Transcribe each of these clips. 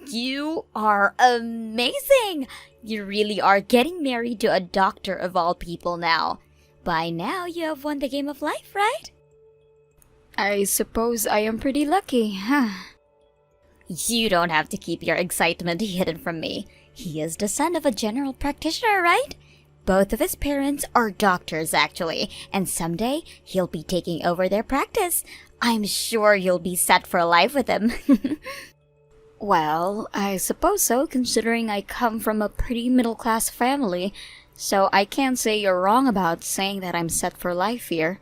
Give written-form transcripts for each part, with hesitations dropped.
You are amazing! You really are getting married to a doctor of all people now. By now, you have won the game of life, right? I suppose I am pretty lucky, huh? You don't have to keep your excitement hidden from me. He is the son of a general practitioner, right? Both of his parents are doctors, actually, and someday he'll be taking over their practice. I'm sure you'll be set for life with him. Well, I suppose so, considering I come from a pretty middle-class family, so I can't say you're wrong about saying that I'm set for life here.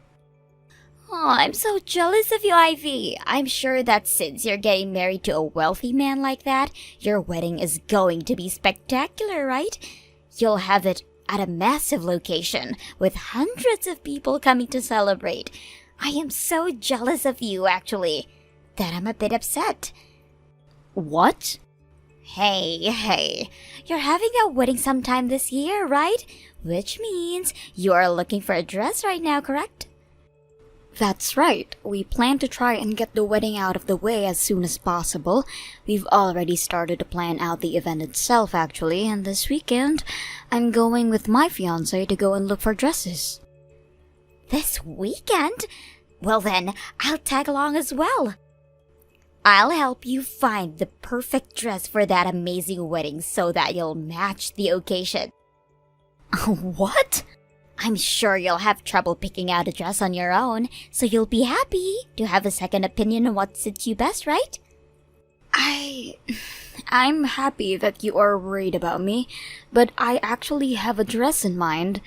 Oh, I'm so jealous of you, Ivy. I'm sure that since you're getting married to a wealthy man like that, your wedding is going to be spectacular, right? You'll have it at a massive location with hundreds of people coming to celebrate. I am so jealous of you, actually, that I'm a bit upset. What? Hey, you're having a wedding sometime this year, right? Which means you are looking for a dress right now, correct? That's right. We plan to try and get the wedding out of the way as soon as possible. We've already started to plan out the event itself, actually, and this weekend, I'm going with my fiancé to go and look for dresses. This weekend? Well then, I'll tag along as well. I'll help you find the perfect dress for that amazing wedding so that you'll match the occasion. What? I'm sure you'll have trouble picking out a dress on your own, so you'll be happy to have a second opinion on what suits you best, right? I'm happy that you are worried about me, but I actually have a dress in mind.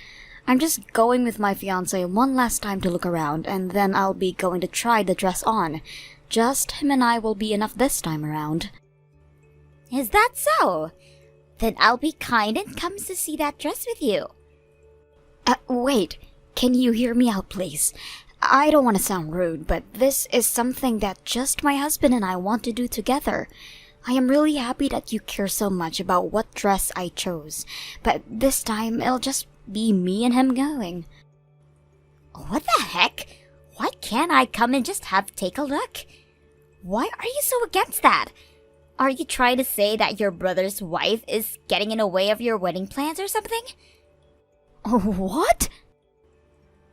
I'm just going with my fiancé one last time to look around, and then I'll be going to try the dress on. Just him and I will be enough this time around. Is that so? Then I'll be kind and come to see that dress with you. Wait, can you hear me out, please? I don't want to sound rude, but this is something that just my husband and I want to do together. I am really happy that you care so much about what dress I chose, but this time it'll just be me and him going. What the heck? Why can't I come and just take a look? Why are you so against that? Are you trying to say that your brother's wife is getting in the way of your wedding plans or something? What?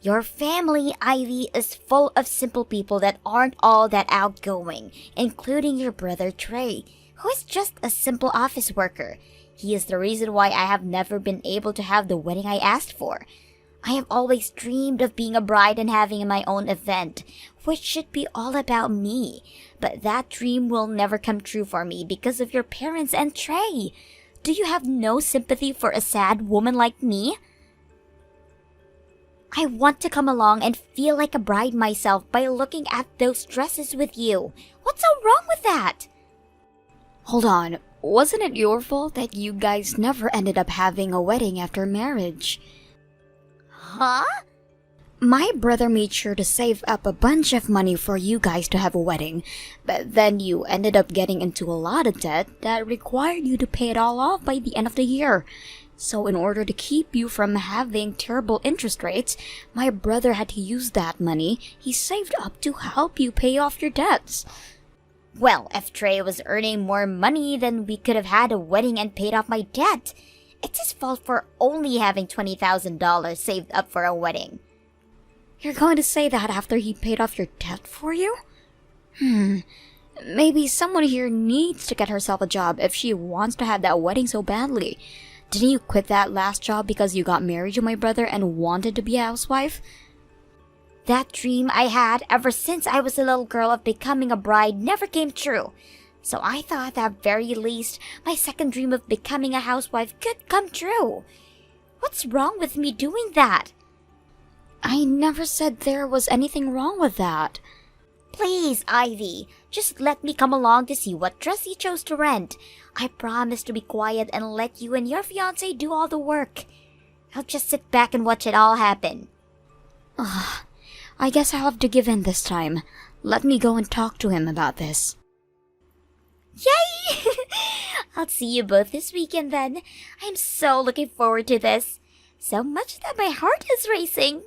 Your family, Ivy, is full of simple people that aren't all that outgoing, including your brother Trey, who is just a simple office worker. He is the reason why I have never been able to have the wedding I asked for. I have always dreamed of being a bride and having my own event, which should be all about me. But that dream will never come true for me because of your parents and Trey. Do you have no sympathy for a sad woman like me? I want to come along and feel like a bride myself by looking at those dresses with you. What's so wrong with that? Hold on, wasn't it your fault that you guys never ended up having a wedding after marriage? Huh? My brother made sure to save up a bunch of money for you guys to have a wedding, but then you ended up getting into a lot of debt that required you to pay it all off by the end of the year. So in order to keep you from having terrible interest rates, my brother had to use that money he saved up to help you pay off your debts. Well, if Trey was earning more money, then we could have had a wedding and paid off my debt. It's his fault for only having $20,000 saved up for a wedding. You're going to say that after he paid off your debt for you? Maybe someone here needs to get herself a job if she wants to have that wedding so badly. Didn't you quit that last job because you got married to my brother and wanted to be a housewife? That dream I had ever since I was a little girl of becoming a bride never came true. So I thought at very least my second dream of becoming a housewife could come true. What's wrong with me doing that? I never said there was anything wrong with that. Please, Ivy, just let me come along to see what dress you chose to rent. I promise to be quiet and let you and your fiancé do all the work. I'll just sit back and watch it all happen. I guess I'll have to give in this time. Let me go and talk to him about this. Yay! I'll see you both this weekend then. I'm so looking forward to this. So much that my heart is racing.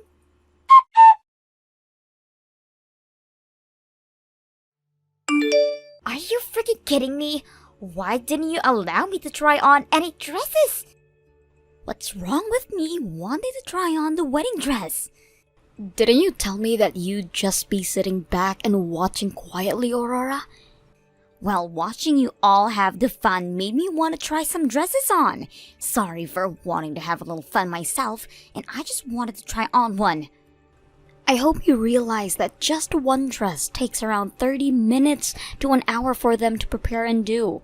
Are you freaking kidding me? Why didn't you allow me to try on any dresses? What's wrong with me wanting to try on the wedding dress? Didn't you tell me that you'd just be sitting back and watching quietly, Aurora? Well, watching you all have the fun made me want to try some dresses on. Sorry for wanting to have a little fun myself, and I just wanted to try on one. I hope you realize that just one dress takes around 30 minutes to an hour for them to prepare and do.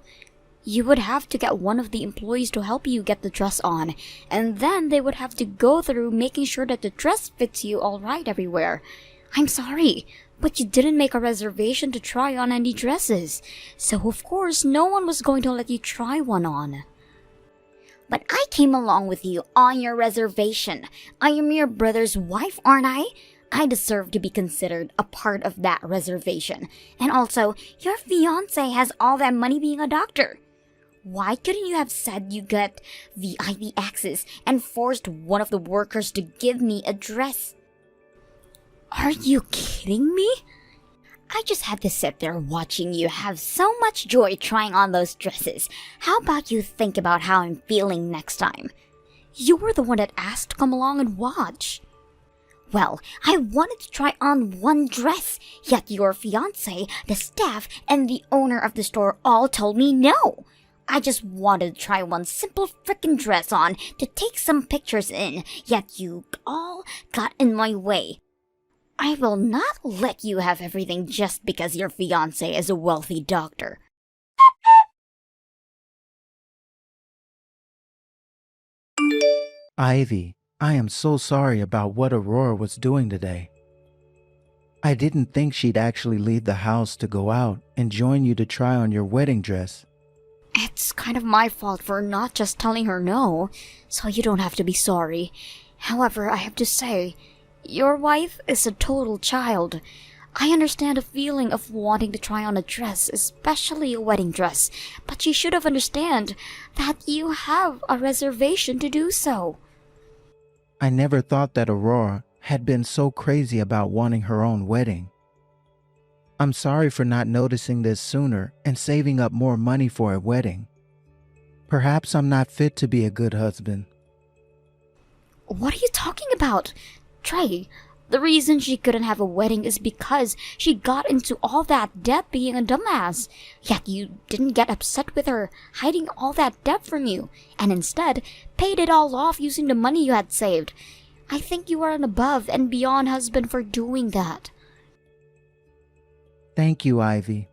You would have to get one of the employees to help you get the dress on, and then they would have to go through making sure that the dress fits you all right everywhere. I'm sorry, but you didn't make a reservation to try on any dresses, so of course no one was going to let you try one on. But I came along with you on your reservation. I am your brother's wife, aren't I? I deserve to be considered a part of that reservation. And also, your fiancé has all that money being a doctor. Why couldn't you have said you got VIP access and forced one of the workers to give me a dress? Are you kidding me? I just had to sit there watching you have so much joy trying on those dresses. How about you think about how I'm feeling next time? You were the one that asked to come along and watch. Well, I wanted to try on one dress, yet your fiancé, the staff, and the owner of the store all told me no. I just wanted to try one simple frickin' dress on to take some pictures in, yet you all got in my way. I will not let you have everything just because your fiancé is a wealthy doctor. Ivy, I am so sorry about what Aurora was doing today. I didn't think she'd actually leave the house to go out and join you to try on your wedding dress. It's kind of my fault for not just telling her no, so you don't have to be sorry. However, I have to say, your wife is a total child. I understand the feeling of wanting to try on a dress, especially a wedding dress, but you should have understand that you have a reservation to do so. I never thought that Aurora had been so crazy about wanting her own wedding. I'm sorry for not noticing this sooner and saving up more money for a wedding. Perhaps I'm not fit to be a good husband. What are you talking about? Trey, the reason she couldn't have a wedding is because she got into all that debt being a dumbass. Yet you didn't get upset with her hiding all that debt from you, and instead paid it all off using the money you had saved. I think you are an above and beyond husband for doing that. Thank you, Ivy.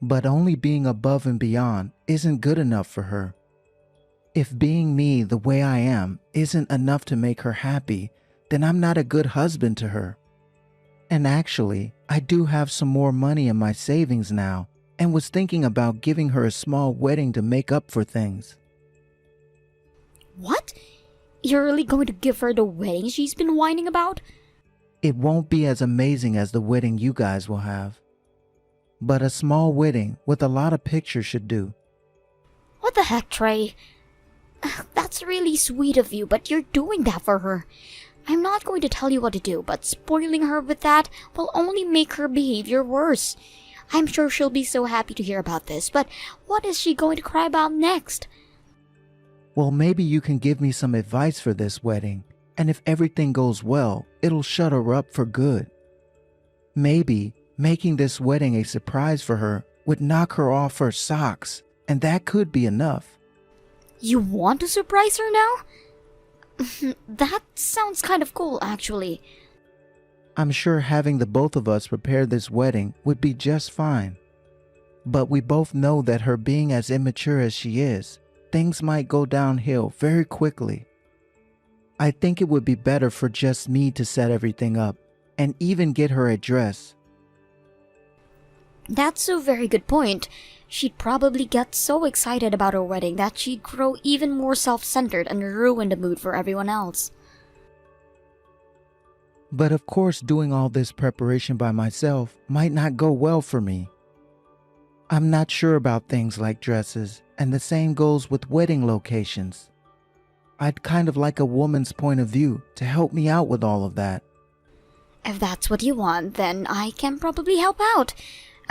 But only being above and beyond isn't good enough for her. If being me the way I am isn't enough to make her happy, then I'm not a good husband to her. And actually, I do have some more money in my savings now and was thinking about giving her a small wedding to make up for things. What? You're really going to give her the wedding she's been whining about? It won't be as amazing as the wedding you guys will have. But a small wedding with a lot of pictures should do. What the heck, Trey? That's really sweet of you, but you're doing that for her. I'm not going to tell you what to do, but spoiling her with that will only make her behavior worse. I'm sure she'll be so happy to hear about this, but what is she going to cry about next? Well, maybe you can give me some advice for this wedding, and if everything goes well, it'll shut her up for good. Maybe making this wedding a surprise for her would knock her off her socks, and that could be enough. You want to surprise her now? That sounds kind of cool, actually. I'm sure having the both of us prepare this wedding would be just fine. But we both know that her being as immature as she is, things might go downhill very quickly. I think it would be better for just me to set everything up and even get her a dress. That's a very good point. She'd probably get so excited about her wedding that she'd grow even more self-centered and ruin the mood for everyone else. But of course, doing all this preparation by myself might not go well for me. I'm not sure about things like dresses, and the same goes with wedding locations. I'd kind of like a woman's point of view to help me out with all of that. If that's what you want, then I can probably help out.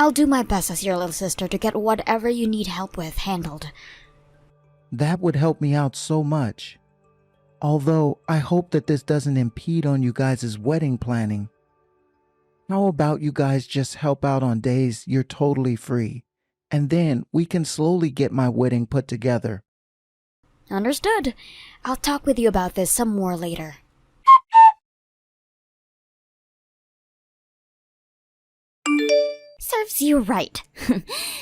I'll do my best as your little sister to get whatever you need help with handled. That would help me out so much. Although, I hope that this doesn't impede on you guys' wedding planning. How about you guys just help out on days you're totally free, and then we can slowly get my wedding put together. Understood. I'll talk with you about this some more later. Serves you right.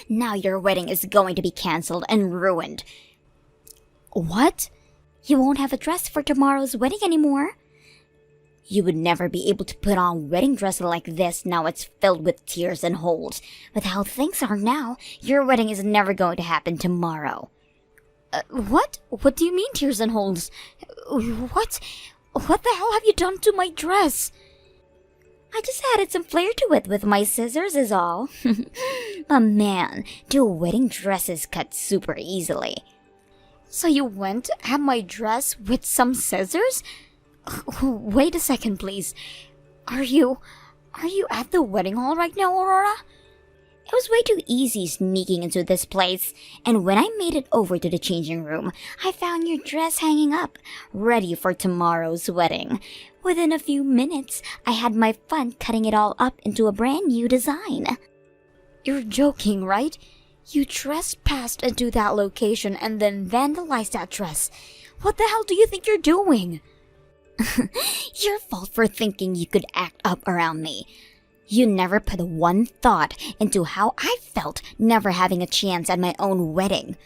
Now your wedding is going to be cancelled and ruined. What? You won't have a dress for tomorrow's wedding anymore. You would never be able to put on a wedding dress like this now it's filled with tears and holes. With how things are now, your wedding is never going to happen tomorrow. What? What do you mean tears and holes? What? What the hell have you done to my dress? I just added some flair to it with my scissors is all. But man, do wedding dresses cut super easily. So you went at my dress with some scissors? Wait a second, please. Are you at the wedding hall right now, Aurora? It was way too easy sneaking into this place, and when I made it over to the changing room, I found your dress hanging up, ready for tomorrow's wedding. Within a few minutes, I had my fun cutting it all up into a brand new design. You're joking, right? You trespassed into that location and then vandalized that dress. What the hell do you think you're doing? Your fault for thinking you could act up around me. You never put one thought into how I felt never having a chance at my own wedding.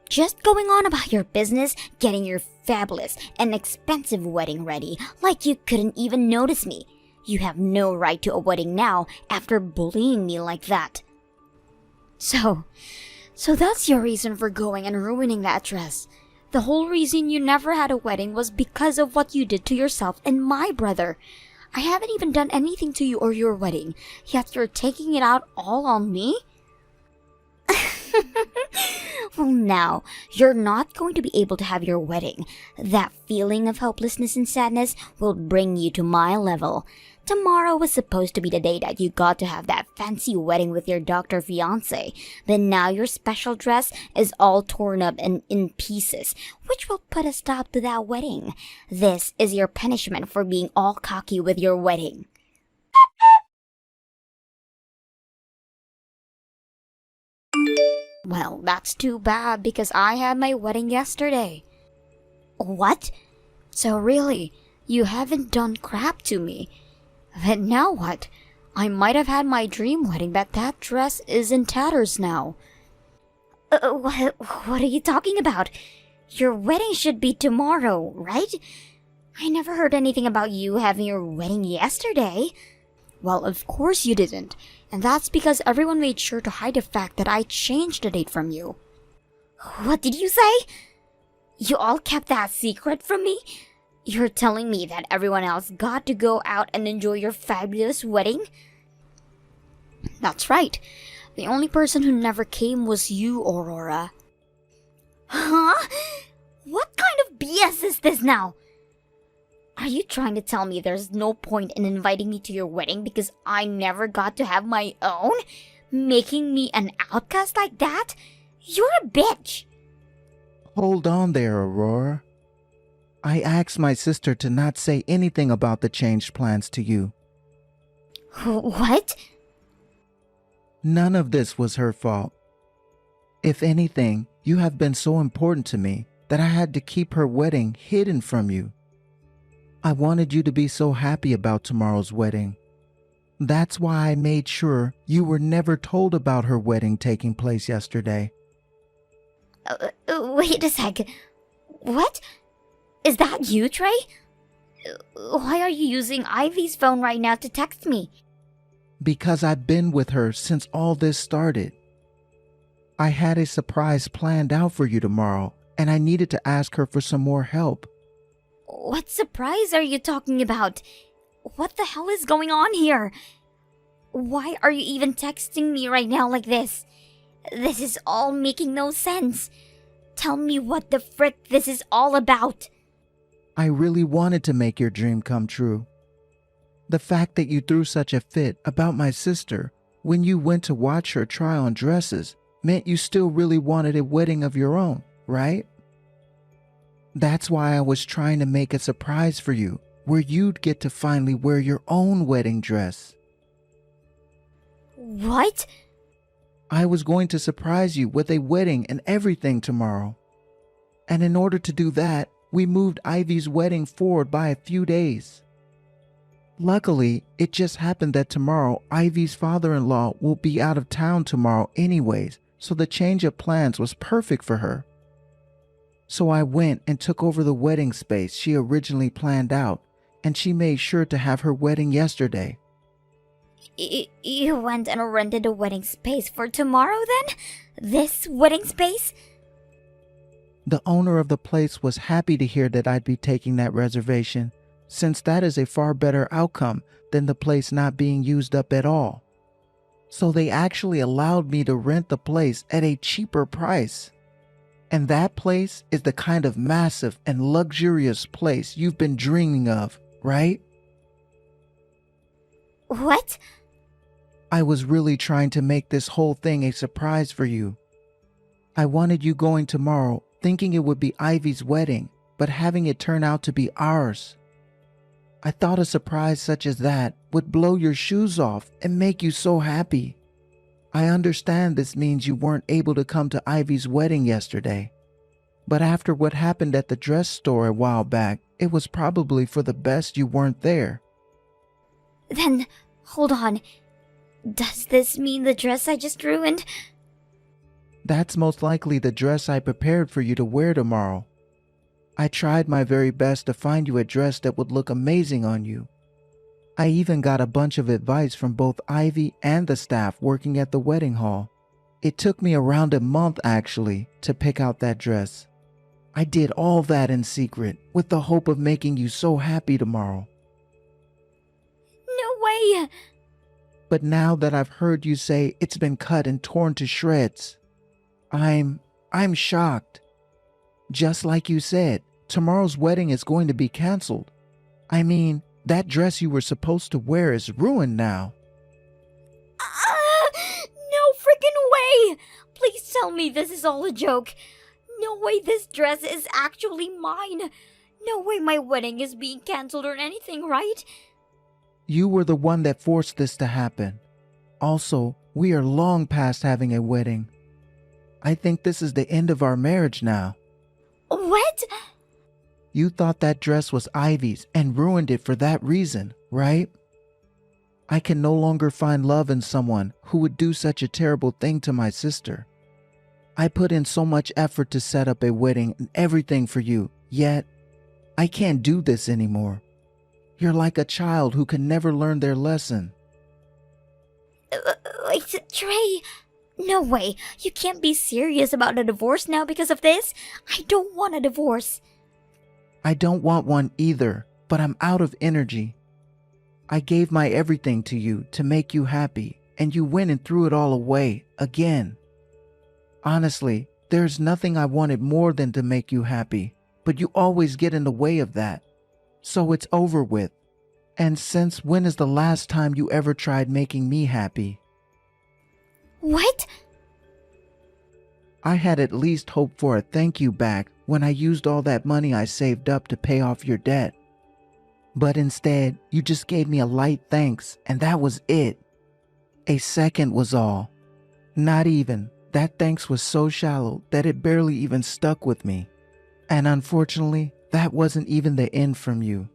Just going on about your business, getting your fabulous and expensive wedding ready like you couldn't even notice me. You have no right to a wedding now after bullying me like that. So that's your reason for going and ruining that dress. The whole reason you never had a wedding was because of what you did to yourself and my brother. I haven't even done anything to you or your wedding, yet you're taking it out all on me? Well, now, you're not going to be able to have your wedding. That feeling of hopelessness and sadness will bring you to my level. Tomorrow was supposed to be the day that you got to have that fancy wedding with your doctor fiancé. But now your special dress is all torn up and in pieces, which will put a stop to that wedding. This is your punishment for being all cocky with your wedding. Well, that's too bad because I had my wedding yesterday. What? So really, you haven't done crap to me. But now what? I might have had my dream wedding, but that dress is in tatters now. What are you talking about? Your wedding should be tomorrow, right? I never heard anything about you having your wedding yesterday. Well, of course you didn't. And that's because everyone made sure to hide the fact that I changed the date from you. What did you say? You all kept that secret from me? You're telling me that everyone else got to go out and enjoy your fabulous wedding? That's right. The only person who never came was you, Aurora. Huh? What kind of BS is this now? Are you trying to tell me there's no point in inviting me to your wedding because I never got to have my own? Making me an outcast like that? You're a bitch! Hold on there, Aurora. I asked my sister to not say anything about the changed plans to you. What? None of this was her fault. If anything, you have been so important to me that I had to keep her wedding hidden from you. I wanted you to be so happy about tomorrow's wedding. That's why I made sure you were never told about her wedding taking place yesterday. Wait a sec. What? Is that you, Trey? Why are you using Ivy's phone right now to text me? Because I've been with her since all this started. I had a surprise planned out for you tomorrow, and I needed to ask her for some more help. What surprise are you talking about? What the hell is going on here? Why are you even texting me right now like this? This is all making no sense. Tell me what the frick this is all about. I really wanted to make your dream come true. The fact that you threw such a fit about my sister when you went to watch her try on dresses meant you still really wanted a wedding of your own, right? That's why I was trying to make a surprise for you, where you'd get to finally wear your own wedding dress. What? I was going to surprise you with a wedding and everything tomorrow. And in order to do that, we moved Ivy's wedding forward by a few days. Luckily, it just happened that tomorrow Ivy's father-in-law will be out of town tomorrow anyways, so the change of plans was perfect for her. So I went and took over the wedding space she originally planned out, and she made sure to have her wedding yesterday. You went and rented a wedding space for tomorrow then? This wedding space? The owner of the place was happy to hear that I'd be taking that reservation, since that is a far better outcome than the place not being used up at all. So they actually allowed me to rent the place at a cheaper price. And that place is the kind of massive and luxurious place you've been dreaming of, right? What? I was really trying to make this whole thing a surprise for you. I wanted you going tomorrow thinking it would be Ivy's wedding, but having it turn out to be ours. I thought a surprise such as that would blow your shoes off and make you so happy. I understand this means you weren't able to come to Ivy's wedding yesterday. But after what happened at the dress store a while back, it was probably for the best you weren't there. Then, hold on. Does this mean the dress I just ruined? That's most likely the dress I prepared for you to wear tomorrow. I tried my very best to find you a dress that would look amazing on you. I even got a bunch of advice from both Ivy and the staff working at the wedding hall. It took me around a month actually to pick out that dress. I did all that in secret with the hope of making you so happy tomorrow. No way! But now that I've heard you say it's been cut and torn to shreds, I'm shocked. Just like you said, tomorrow's wedding is going to be canceled. I mean, that dress you were supposed to wear is ruined now. No freaking way! Please tell me this is all a joke. No way this dress is actually mine. No way my wedding is being canceled or anything, right? You were the one that forced this to happen. Also, we are long past having a wedding. I think this is the end of our marriage now. What? You thought that dress was Ivy's and ruined it for that reason, right? I can no longer find love in someone who would do such a terrible thing to my sister. I put in so much effort to set up a wedding and everything for you, yet I can't do this anymore. You're like a child who can never learn their lesson. Wait, Trey. No way. You can't be serious about a divorce now because of this. I don't want a divorce. I don't want one either, but I'm out of energy. I gave my everything to you to make you happy, and you went and threw it all away, again. Honestly, there's nothing I wanted more than to make you happy, but you always get in the way of that. So it's over with. And since when is the last time you ever tried making me happy? What? I had at least hoped for a thank you back when I used all that money I saved up to pay off your debt. But instead, you just gave me a light thanks, and that was it. A second was all. Not even. That thanks was so shallow that it barely even stuck with me. And unfortunately, that wasn't even the end from you.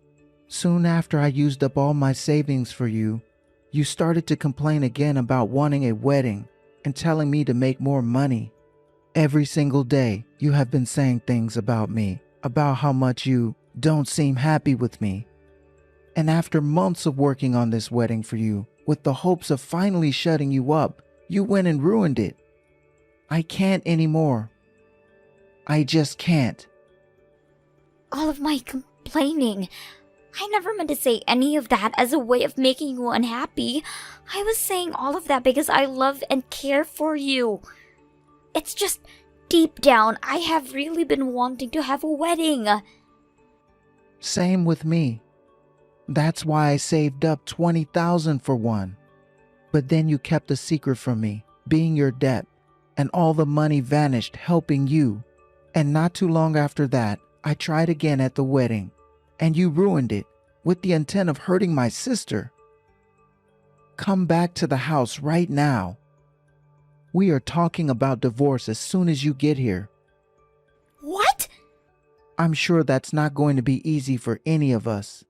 Soon after I used up all my savings for you, you started to complain again about wanting a wedding and telling me to make more money. Every single day, you have been saying things about me, about how much you don't seem happy with me. And after months of working on this wedding for you, with the hopes of finally shutting you up, you went and ruined it. I can't anymore. I just can't. All of my complaining. I never meant to say any of that as a way of making you unhappy. I was saying all of that because I love and care for you. It's just, deep down, I have really been wanting to have a wedding. Same with me. That's why I saved up $20,000 for one. But then you kept a secret from me, being your debt, and all the money vanished helping you. And not too long after that, I tried again at the wedding, and you ruined it with the intent of hurting my sister. Come back to the house right now. We are talking about divorce as soon as you get here. What? I'm sure that's not going to be easy for any of us.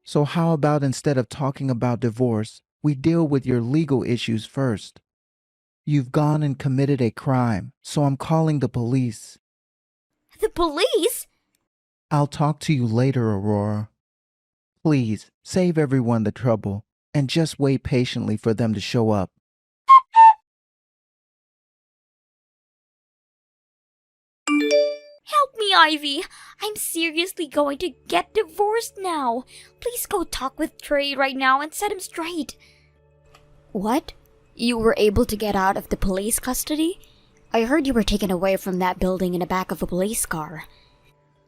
So how about instead of talking about divorce, we deal with your legal issues first? You've gone and committed a crime, so I'm calling the police. The police? I'll talk to you later, Aurora. Please, save everyone the trouble, and just wait patiently for them to show up. Help me, Ivy. I'm seriously going to get divorced now. Please go talk with Trey right now and set him straight. What? You were able to get out of the police custody? I heard you were taken away from that building in the back of a police car.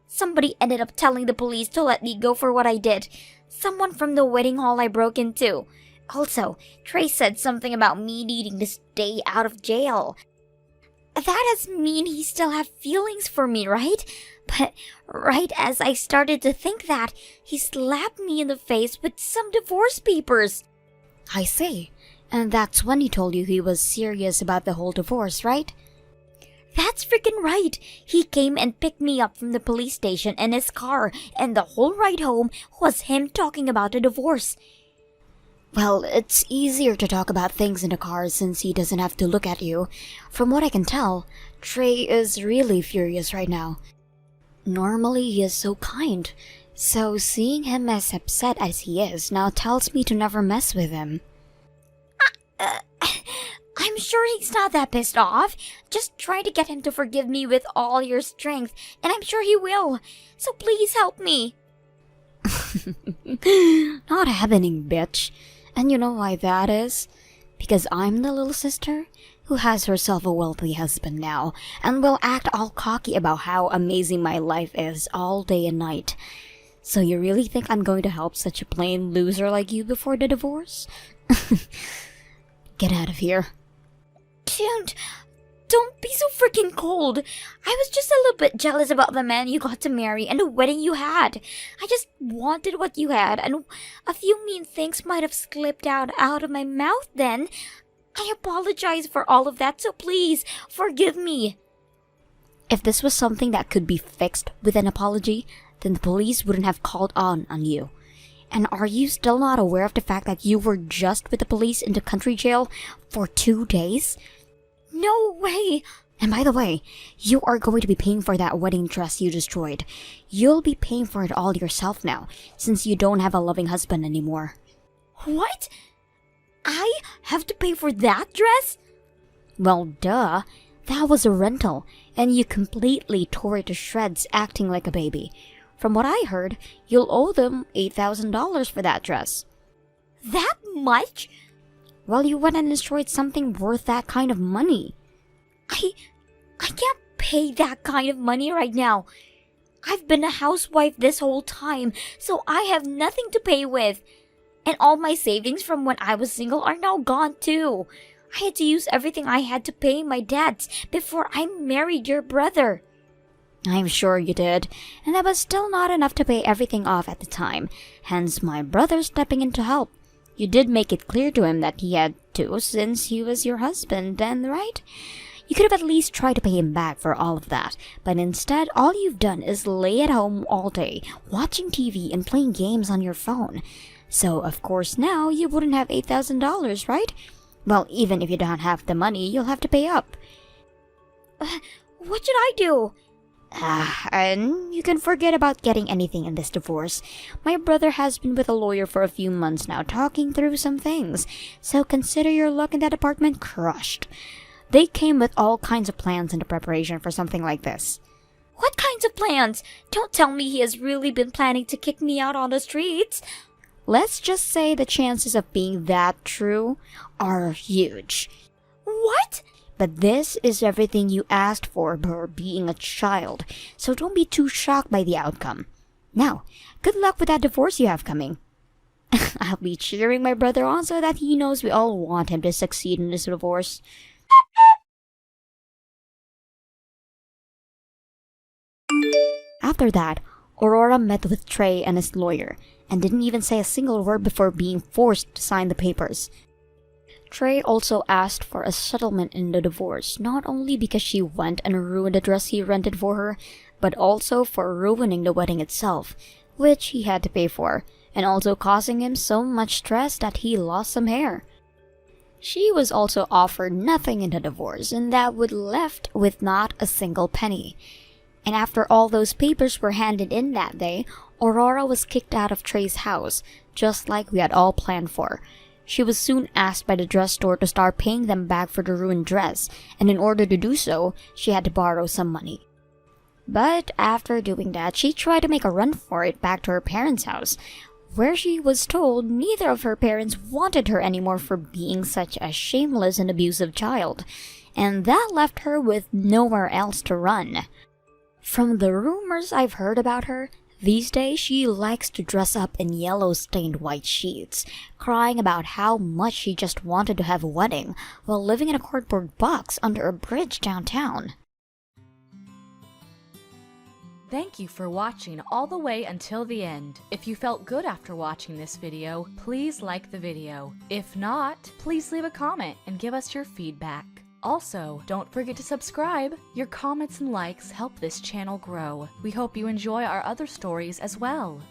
Somebody ended up telling the police to let me go for what I did. Someone from the wedding hall I broke into. Also, Trey said something about me needing to stay out of jail. That does mean he still have feelings for me, right? But right as I started to think that, he slapped me in the face with some divorce papers. I see. And that's when he told you he was serious about the whole divorce, right? That's freaking right. He came and picked me up from the police station in his car, and the whole ride home was him talking about the divorce. Well, it's easier to talk about things in the car since he doesn't have to look at you. From what I can tell, Trey is really furious right now. Normally he is so kind, so seeing him as upset as he is now tells me to never mess with him. I'm sure he's not that pissed off. Just try to get him to forgive me with all your strength, and I'm sure he will. So please help me. Not happening, bitch. And you know why that is? Because I'm the little sister who has herself a wealthy husband now and will act all cocky about how amazing my life is all day and night. So you really think I'm going to help such a plain loser like you before the divorce? Get out of here. Don't be so freaking cold. I was just a little bit jealous about the man you got to marry and the wedding you had. I just wanted what you had, and a few mean things might have slipped out of my mouth then. I apologize for all of that, so please, forgive me. If this was something that could be fixed with an apology, then the police wouldn't have called on you. And are you still not aware of the fact that you were just with the police in the country jail for 2 days? No way! And by the way, you are going to be paying for that wedding dress you destroyed. You'll be paying for it all yourself now, since you don't have a loving husband anymore. What? I have to pay for that dress? Well, duh. That was a rental, and you completely tore it to shreds acting like a baby. From what I heard, you'll owe them $8,000 for that dress. That much? Well, you went and destroyed something worth that kind of money. I can't pay that kind of money right now. I've been a housewife this whole time, so I have nothing to pay with. And all my savings from when I was single are now gone too. I had to use everything I had to pay my debts before I married your brother. I'm sure you did, and that was still not enough to pay everything off at the time, hence my brother stepping in to help. You did make it clear to him that he had to since he was your husband then, right? You could have at least tried to pay him back for all of that, but instead all you've done is lay at home all day, watching TV and playing games on your phone. So, of course, now you wouldn't have $8,000, right? Well, even if you don't have the money, you'll have to pay up. What should I do? And you can forget about getting anything in this divorce. My brother has been with a lawyer for a few months now, talking through some things, so consider your luck in that apartment crushed. They came with all kinds of plans into preparation for something like this. What kinds of plans? Don't tell me he has really been planning to kick me out on the streets. Let's just say the chances of being that true are huge. What? But this is everything you asked for being a child, so don't be too shocked by the outcome. Now, good luck with that divorce you have coming. I'll be cheering my brother on so that he knows we all want him to succeed in this divorce. After that, Aurora met with Trey and his lawyer, and didn't even say a single word before being forced to sign the papers. Trey also asked for a settlement in the divorce, not only because she went and ruined the dress he rented for her, but also for ruining the wedding itself, which he had to pay for, and also causing him so much stress that he lost some hair. She was also offered nothing in the divorce, and that would left with not a single penny. And after all those papers were handed in that day, Aurora was kicked out of Trey's house, just like we had all planned for. She was soon asked by the dress store to start paying them back for the ruined dress, and in order to do so, she had to borrow some money. But after doing that, she tried to make a run for it back to her parents' house, where she was told neither of her parents wanted her anymore for being such a shameless and abusive child, and that left her with nowhere else to run. From the rumors I've heard about her, these days she likes to dress up in yellow stained white sheets, crying about how much she just wanted to have a wedding while living in a cardboard box under a bridge downtown. Thank you for watching all the way until the end. If you felt good after watching this video, please like the video. If not, please leave a comment and give us your feedback. Also, don't forget to subscribe. Your comments and likes help this channel grow. We hope you enjoy our other stories as well.